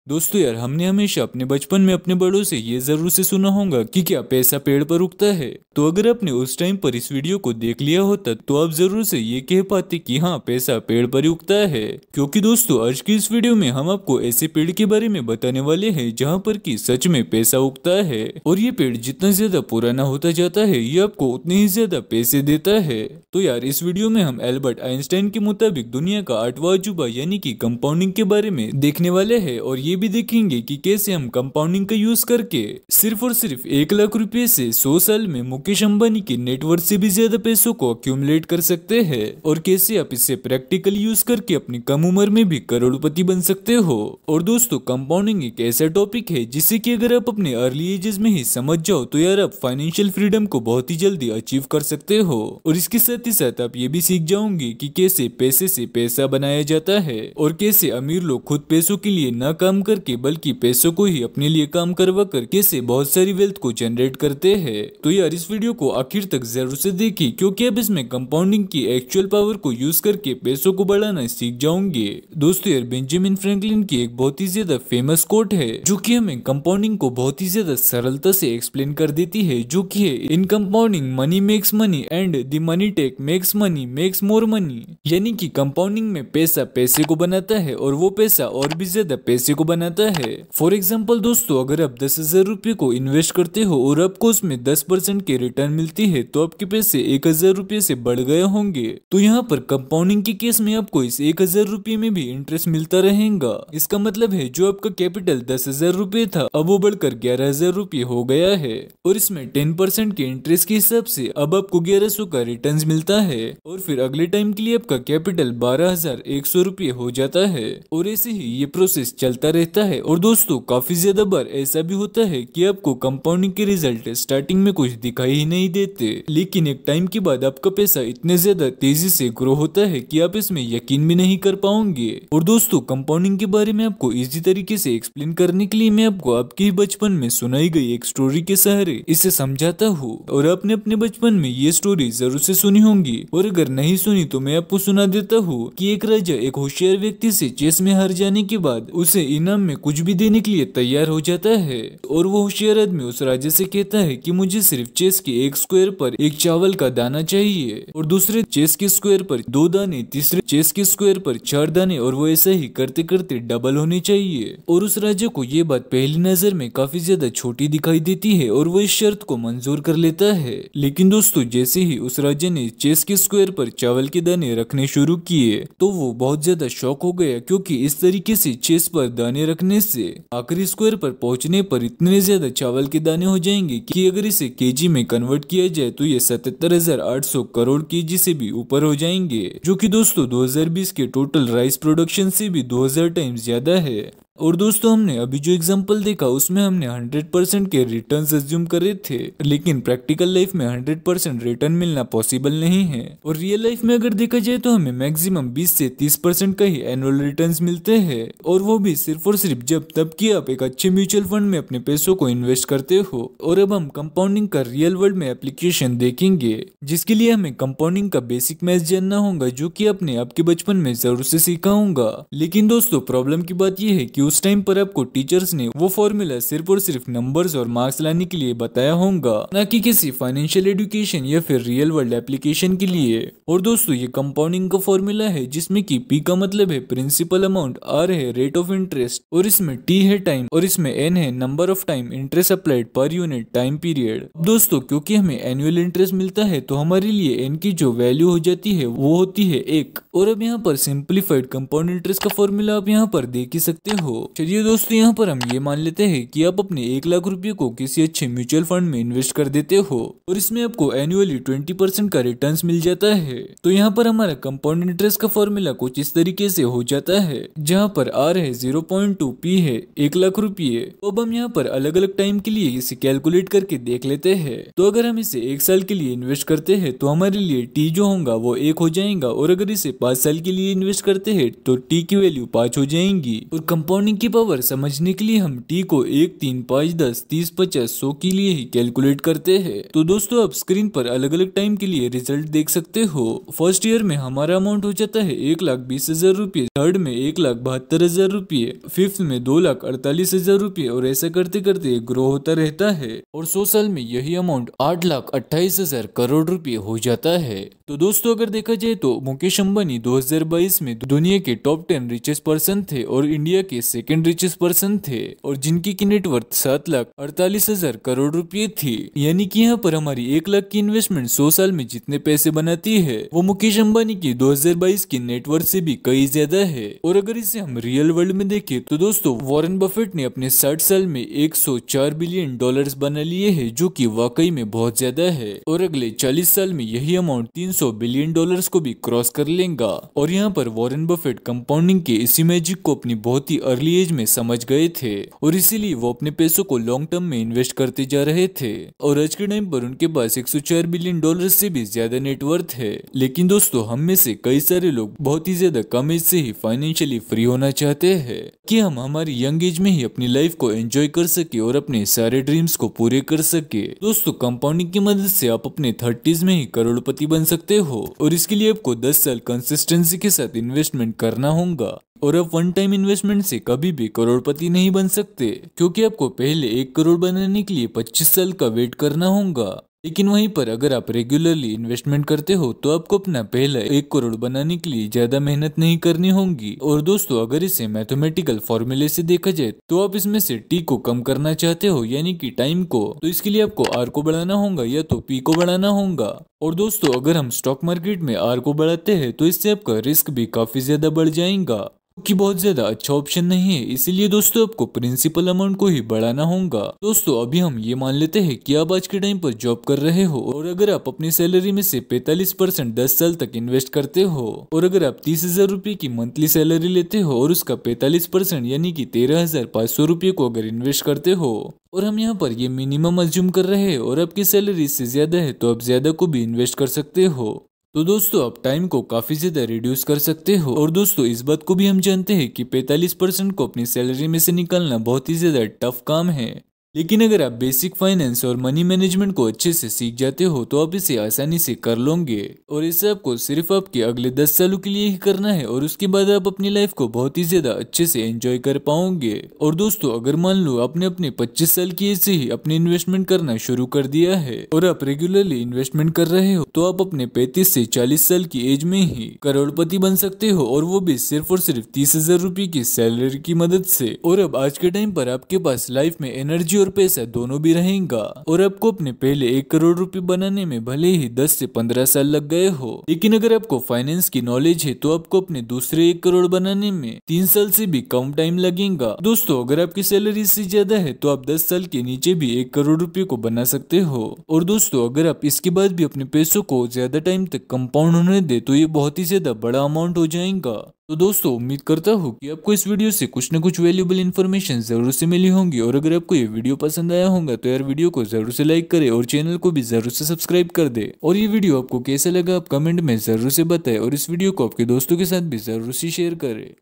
दोस्तों यार, हमने हमेशा अपने बचपन में अपने बड़ों से ये जरूर से सुना होगा कि क्या पैसा पेड़ पर उगता है। तो अगर आपने उस टाइम पर इस वीडियो को देख लिया होता तो आप जरूर से ये कह पाते कि हाँ, पैसा पेड़ पर ही उगता है। क्योंकि दोस्तों, आज की इस वीडियो में हम आपको ऐसे पेड़ के बारे में बताने वाले हैं जहाँ पर कि सच में पैसा उगता है, और ये पेड़ जितना ज्यादा पुराना होता जाता है ये आपको उतने ही ज्यादा पैसे देता है। तो यार, इस वीडियो में हम एल्बर्ट आइंस्टाइन के मुताबिक दुनिया का 8वां अजूबा यानी कि कंपाउंडिंग के बारे में देखने वाले हैं, और ये भी देखेंगे कि कैसे हम कंपाउंडिंग का यूज करके सिर्फ और सिर्फ 1 लाख रुपए से 100 साल में मुकेश अंबानी के नेटवर्थ से भी ज्यादा पैसों को अक्यूमुलेट कर सकते हैं, और कैसे आप इसे प्रैक्टिकली यूज करके अपनी कम उम्र में भी करोड़पति बन सकते हो। और दोस्तों, कंपाउंडिंग एक ऐसा टॉपिक है जिससे कि अगर आप अपने अर्ली एजेस में ही समझ जाओ तो यार आप फाइनेंशियल फ्रीडम को बहुत ही जल्दी अचीव कर सकते हो। और इसके साथ ही साथ आप ये भी सीख जाओगे कि कैसे पैसे से पैसा बनाया जाता है, और कैसे अमीर लोग खुद पैसों के लिए ना काम करके बल्कि पैसों को ही अपने लिए काम करवा कर कैसे बहुत सारी वेल्थ को जनरेट करते हैं। तो यार, इस वीडियो को आखिर तक जरूर से देखिए, क्योंकि अब इसमें कंपाउंडिंग की एक्चुअल पावर को यूज करके पैसों को बढ़ाना सीख जाओगे। दोस्तों यार, बेंजामिन फ्रैंकलिन की एक बहुत ही ज्यादा फेमस कोट है जो कि हमें कंपाउंडिंग को बहुत ही ज्यादा सरलता से एक्सप्लेन कर देती है, जो कि है in compounding money makes money and the money take makes money makes more money. यानी कि कंपाउंडिंग में पैसा पैसे को बनाता है और वो पैसा और भी ज्यादा पैसे को बनाता है। फॉर एग्जाम्पल दोस्तों, अगर आप 10,000 रुपए को इन्वेस्ट करते हो और आपको उसमें 10% की रिटर्न मिलती है तो आपके पैसे 1,000 रुपए से बढ़ गए होंगे। तो यहाँ पर कंपाउंडिंग के केस में आपको इस 1,000 रुपए में भी इंटरेस्ट मिलता रहेगा। इसका मतलब है जो आपका कैपिटल 10,000 रुपए था अब वो बढ़कर 11,000 रुपए हो गया है, और इसमें 10% के इंटरेस्ट के हिसाब से अब आपको 1100 का रिटर्न मिलता है, और फिर अगले टाइम के लिए आपका कैपिटल 12,100 रुपए हो जाता है। और ऐसे ही ये प्रोसेस चलता रहता है। और दोस्तों, काफी ज्यादा बार ऐसा भी होता है कि आपको कंपाउंडिंग के रिजल्ट स्टार्टिंग में कुछ दिखाई ही नहीं देते, लेकिन एक टाइम के बाद आपका पैसा इतने ज्यादा तेजी से ग्रो होता है कि आप इसमें यकीन भी नहीं कर पाओगे। और दोस्तों, कंपाउंडिंग के बारे में आपको इजी तरीके से एक्सप्लेन करने के लिए मैं आपको आपके ही बचपन में सुनाई गई एक स्टोरी के सहारे इसे समझाता हूँ। और आपने अपने बचपन में ये स्टोरी जरूर से सुनी होंगी, और अगर नहीं सुनी तो मैं आपको सुना देता हूँ कि एक राजा एक होशियार व्यक्ति से चेस में हार जाने के बाद उसे इनाम में कुछ भी देने के लिए तैयार हो जाता है। और वो होशियार आदमी उस राजा से कहता है कि मुझे सिर्फ चेस के एक स्क्वायर पर एक चावल का दाना चाहिए, और दूसरे चेस के स्क्वायर पर 2 दाने, तीसरे चेस के स्क्वायर पर 4 दाने, और वो ऐसा ही करते करते डबल होने चाहिए। और उस राजा को ये बात पहली नजर में काफी ज्यादा छोटी दिखाई देती है और वो इस शर्त को मंजूर कर लेता है। लेकिन दोस्तों, जैसे ही उस राजा ने चेस के स्क्वायर पर चावल के दाने रखने शुरू किए तो वो बहुत ज्यादा शॉक हो गया, क्योंकि इस तरीके से चेस पर दाने रखने से आखिरी स्क्वायर पर पहुंचने पर इतने ज्यादा चावल के दाने हो जाएंगे कि अगर इसे केजी में कन्वर्ट किया जाए तो ये 77,800 करोड़ केजी से भी ऊपर हो जाएंगे, जो कि दोस्तों 2020 के टोटल राइस प्रोडक्शन से भी 2000 टाइम्स ज्यादा है। और दोस्तों, हमने अभी जो एग्जांपल देखा उसमें हमने 100% के रिटर्न्स अज्यूम करे थे, लेकिन प्रैक्टिकल लाइफ में 100% रिटर्न मिलना पॉसिबल नहीं है। और रियल लाइफ में अगर देखा जाए तो हमें मैक्सिमम 20 से 30% का ही एनुअल रिटर्न्स मिलते हैं, और वो भी सिर्फ और सिर्फ जब तब कि आप एक अच्छे म्यूचुअल फंड में अपने पैसों को इन्वेस्ट करते हो। और अब हम कंपाउंडिंग का रियल वर्ल्ड में एप्लीकेशन देखेंगे, जिसके लिए हमें कंपाउंडिंग का बेसिक मैथ जानना होगा, जो कि आपने आपके बचपन में जरूर से सीखा होगा। लेकिन दोस्तों, प्रॉब्लम की बात यह है कि उस टाइम पर आपको टीचर्स ने वो फॉर्मूला सिर्फ और सिर्फ नंबर्स और मार्क्स लाने के लिए बताया होगा, ना कि किसी फाइनेंशियल एजुकेशन या फिर रियल वर्ल्ड एप्लीकेशन के लिए। और दोस्तों, ये कंपाउंडिंग का फॉर्मूला है जिसमें कि पी का मतलब है प्रिंसिपल अमाउंट, आर है रेट ऑफ इंटरेस्ट, और इसमें टी है टाइम, और इसमें एन है number of time interest applied per unit time period. दोस्तों, क्योंकि हमें एनुअल इंटरेस्ट मिलता है तो हमारे लिए एन की जो वैल्यू हो जाती है वो होती है 1। और अब यहाँ पर सिंप्लीफाइड कंपाउंड इंटरेस्ट का फॉर्मूला आप यहाँ पर देख ही सकते हो। चलिए दोस्तों, यहाँ पर हम ये मान लेते हैं कि आप अपने 1 लाख रुपए को किसी अच्छे म्यूचुअल फंड में इन्वेस्ट कर देते हो, और इसमें आपको एनुअली 20% का रिटर्न्स मिल जाता है। तो यहाँ पर हमारा कंपाउंड इंटरेस्ट का फॉर्मूला कुछ इस तरीके से हो जाता है, जहाँ पर आर है 0.2, पी है 1 लाख रुपये। तो अब हम यहाँ पर अलग अलग टाइम के लिए इसे कैलकुलेट करके देख लेते हैं। तो अगर हम इसे 1 साल के लिए इन्वेस्ट करते हैं तो हमारे लिए टी जो होगा वो 1 हो जाएगा, और अगर इसे 5 साल के लिए इन्वेस्ट करते हैं तो टी की वैल्यू 5 हो जाएंगी। और कंपाउंड कंपाउंडिंग की पावर समझने के लिए हम टी को 1, 3, 5, 10, 30, 50, 100 के लिए ही कैलकुलेट करते हैं। तो दोस्तों आप स्क्रीन पर अलग अलग टाइम के लिए रिजल्ट देख सकते हो। फर्स्ट ईयर में हमारा अमाउंट हो जाता है 1,20,000 रुपये, थर्ड में 1,72,000 रुपये, फिफ्थ में 2,48,000 रुपये और ऐसा करते करते ग्रो होता रहता है और 100 साल में यही अमाउंट 8,28,000 करोड़ रुपये हो जाता है। तो दोस्तों अगर देखा जाए तो मुकेश अंबानी 2022 में दुनिया के टॉप 10 रिचेस्ट पर्सन थे और इंडिया के सेकंड रिचेस्ट पर्सन थे और जिनकी की नेटवर्थ 7,48,000 करोड़ रुपए थी। यानी कि यहाँ पर हमारी 1 लाख की इन्वेस्टमेंट 100 साल में जितने पैसे बनाती है वो मुकेश अंबानी की 2022 की नेटवर्थ से भी कई ज्यादा है। और अगर इसे हम रियल वर्ल्ड में देखें तो दोस्तों वॉरेन बफेट ने अपने 60 साल में 104 बिलियन डॉलर्स बना लिए हैं, जो कि वाकई में बहुत ज्यादा है और अगले 40 साल में यही अमाउंट 300 बिलियन डॉलर्स को भी क्रॉस कर लेगा। और यहाँ पर वॉरेन बफेट कंपाउंडिंग के इसी मैजिक को अपनी बहुत ही अर्ली एज में समझ गए थे और इसीलिए वो अपने पैसों को लॉन्ग टर्म में इन्वेस्ट करते जा रहे थे और आज के टाइम पर उनके पास 104 बिलियन डॉलर से भी ज्यादा नेटवर्थ है। लेकिन दोस्तों हम में से कई सारे लोग बहुत ही ज्यादा कम एज से ही फाइनेंशियली फ्री होना चाहते हैं कि हम हमारी यंग एज में ही अपनी लाइफ को एंजॉय कर सके और अपने सारे ड्रीम्स को पूरे कर सके। दोस्तों कंपाउंडिंग की मदद से आप अपने 30s में ही करोड़पति बन सकते हो और इसके लिए आपको 10 साल कंसिस्टेंसी के साथ इन्वेस्टमेंट करना होगा और आप वन टाइम इन्वेस्टमेंट से कभी भी करोड़पति नहीं बन सकते क्योंकि आपको पहले 1 करोड़ बनाने के लिए 25 साल का वेट करना होगा। लेकिन वहीं पर अगर आप रेगुलरली इन्वेस्टमेंट करते हो तो आपको अपना पहला 1 करोड़ बनाने के लिए ज्यादा मेहनत नहीं करनी होगी। और दोस्तों अगर इसे मैथमेटिकल फॉर्मूले से देखा जाए तो आप इसमें से टी को कम करना चाहते हो यानी कि टाइम को, तो इसके लिए आपको आर को बढ़ाना होगा या तो पी को बढ़ाना होगा। और दोस्तों अगर हम स्टॉक मार्केट में आर को बढ़ाते हैं तो इससे आपका रिस्क भी काफी ज्यादा बढ़ जाएगा कि बहुत ज्यादा अच्छा ऑप्शन नहीं है। इसीलिए दोस्तों आपको प्रिंसिपल अमाउंट को ही बढ़ाना होगा। दोस्तों अभी हम ये मान लेते हैं कि आप आज के टाइम पर जॉब कर रहे हो और अगर आप अपनी सैलरी में से 45% 10 साल तक इन्वेस्ट करते हो और अगर आप 30,000 रुपए की मंथली सैलरी लेते हो और उसका 45% यानी कि 13,500 रुपये को अगर इन्वेस्ट करते हो और हम यहाँ पर ये मिनिमम अज्यूम कर रहे हैं और आपकी सैलरी इससे ज्यादा है तो आप ज्यादा को भी इन्वेस्ट कर सकते हो। तो दोस्तों आप टाइम को काफी ज्यादा रिड्यूस कर सकते हो। और दोस्तों इस बात को भी हम जानते हैं कि 45% को अपनी सैलरी में से निकालना बहुत ही ज्यादा टफ काम है, लेकिन अगर आप बेसिक फाइनेंस और मनी मैनेजमेंट को अच्छे से सीख जाते हो तो आप इसे आसानी से कर लोगे और इसे आपको सिर्फ आपके अगले 10 सालों के लिए ही करना है और उसके बाद आप अपनी लाइफ को बहुत ही ज्यादा अच्छे से एंजॉय कर पाओगे। और दोस्तों अगर मान लो आपने अपने 25 साल की एज से ही अपने इन्वेस्टमेंट करना शुरू कर दिया है और आप रेगुलरली इन्वेस्टमेंट कर रहे हो तो आप अपने 35 से 40 साल की एज में ही करोड़पति बन सकते हो और वो भी सिर्फ और सिर्फ 30,000 रुपए की सैलरी की मदद से। और अब आज के टाइम पर आपके पास लाइफ में एनर्जी और पैसा दोनों भी रहेगा और आपको अपने पहले 1 करोड़ रुपए बनाने में भले ही 10 से 15 साल लग गए हो, लेकिन अगर आपको फाइनेंस की नॉलेज है तो आपको अपने दूसरे 1 करोड़ बनाने में 3 साल से भी कम टाइम लगेगा। दोस्तों अगर आपकी सैलरी इससे ज्यादा है तो आप 10 साल के नीचे भी 1 करोड़ रुपए को बना सकते हो। और दोस्तों अगर आप इसके बाद भी अपने पैसों को ज्यादा टाइम तक कंपाउंड होने दे तो ये बहुत ही ज्यादा बड़ा अमाउंट हो जाएगा। तो दोस्तों उम्मीद करता हूँ कि आपको इस वीडियो से कुछ न कुछ वैल्यूएबल इन्फॉर्मेशन जरूर से मिली होंगी और अगर आपको ये वीडियो पसंद आया होगा तो यार वीडियो को जरूर से लाइक करें और चैनल को भी जरूर से सब्सक्राइब कर दे। और ये वीडियो आपको कैसा लगा आप कमेंट में जरूर से बताएं और इस वीडियो को आपके दोस्तों के साथ भी जरूर से शेयर करें।